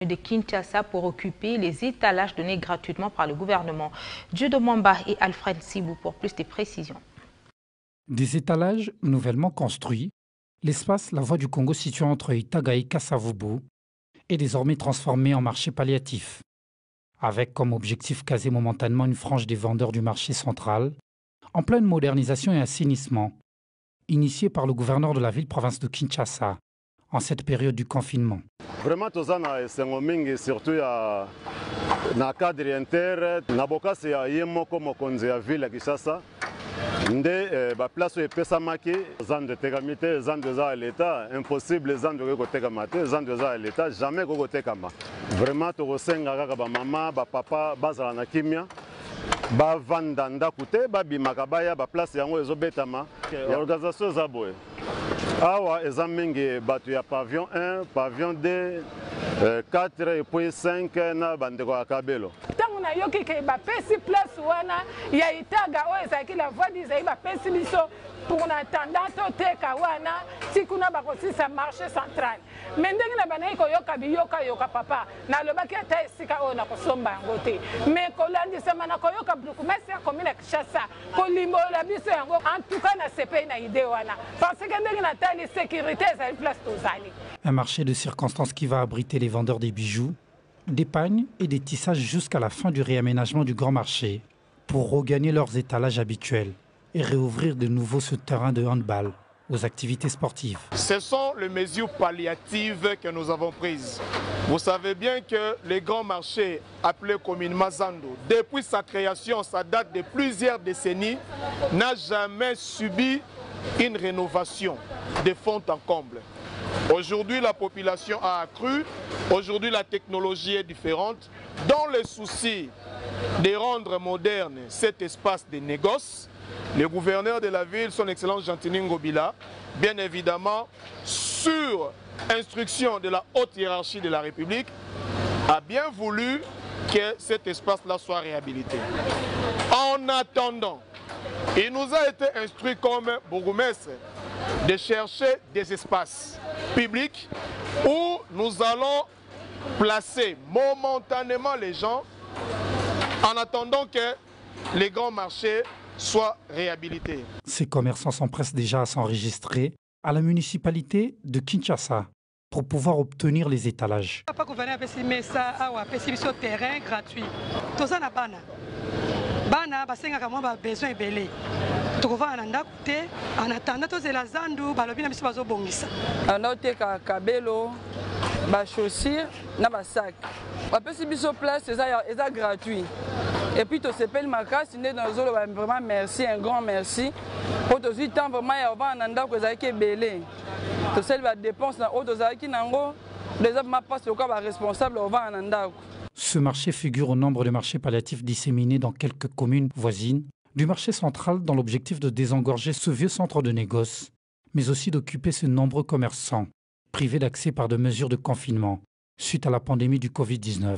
de Kinshasa pour occuper les étalages donnés gratuitement par le gouvernement. Dieudonné Mwamba et Alfred Sibou pour plus de précisions. Des étalages nouvellement construits, l'espace La Voie du Congo situé entre Itaga et Kasavubu est désormais transformé en marché palliatif, avec comme objectif quasi momentanément une frange des vendeurs du marché central, en pleine modernisation et assainissement, initié par le gouverneur de la ville-province de Kinshasa en cette période du confinement. Vraiment, surtout na cadre inter, na bokasi ya yemoko mokonzi ya ville ya Kinshasa. Nde ba place epesamaki zande tekamite zande za l'État impossible zande ko tekamate zande za l'État jamais ko tekama. Vraiment to senga kaka ba mama ba papa bazala na kimia ba vanda ndaku te ba bimaka baya ba place yango ezobetama ya organisation za boye. Awa eza mingi batu ya pavillon 1, pavillon 2, 4 et puis 5 na bandeko ya Kabelo. Na yoki ke ba pesi place wana ya Itaga o ezaki la voie d'Isaïe ba pesi biso pour na tendance teka wana sikuna ba kosisa marché central mendenge na bana ko yoka yoka papa na lobaki ata esika o na kosomba yango te mais kolandi sama na ko yoka brukumesi ya commune ya Kinshasa kolimbo la biso yango en tout cas na CP na idée wana parce que ndenge na tali sécurité za place tozali. Un marché de circonstances qui va abriter les vendeurs des bijoux, des pagnes et des tissages jusqu'à la fin du réaménagement du grand marché pour regagner leurs étalages habituels et réouvrir de nouveau ce terrain de handball aux activités sportives. Ce sont les mesures palliatives que nous avons prises. Vous savez bien que les grands marchés appelés communément Zando, depuis sa création, ça date de plusieurs décennies, n'a jamais subi une rénovation de fond en comble. Aujourd'hui, la population a accru, aujourd'hui la technologie est différente. Dans le souci de rendre moderne cet espace de négoce, le gouverneur de la ville, son Excellence Gentini Ngobila, bien évidemment, sur instruction de la haute hiérarchie de la République, a bien voulu que cet espace-là soit réhabilité. En attendant, il nous a été instruit comme bourgmestre de chercher des espaces publics où nous allons placer momentanément les gens en attendant que les grands marchés soient réhabilités. Ces commerçants s'empressent déjà à s'enregistrer à la municipalité de Kinshasa pour pouvoir obtenir les étalages. Terrain gratuit. Bana basengaka mwa ba besoin ebele tokova na ndako te en attendant tozela zandu balobi na biso bazobongisa anaoteka kabelo ba chaussures na ba sac bapesi biso place eza gratuit et puis tosepeli makasi nde nazoloba vraiment merci un grand merci po tozwi temps vraiment ya ovanda na ndako ezalaki ebele tosali ba dépense na oyo tozalaki nango déjà ma passe lokola ba responsable ovanda na ndako. Ce marché figure au nombre de marchés palliatifs disséminés dans quelques communes voisines du marché central dans l'objectif de désengorger ce vieux centre de négoce, mais aussi d'occuper ces nombreux commerçants privés d'accès par des mesures de confinement suite à la pandémie du Covid-19.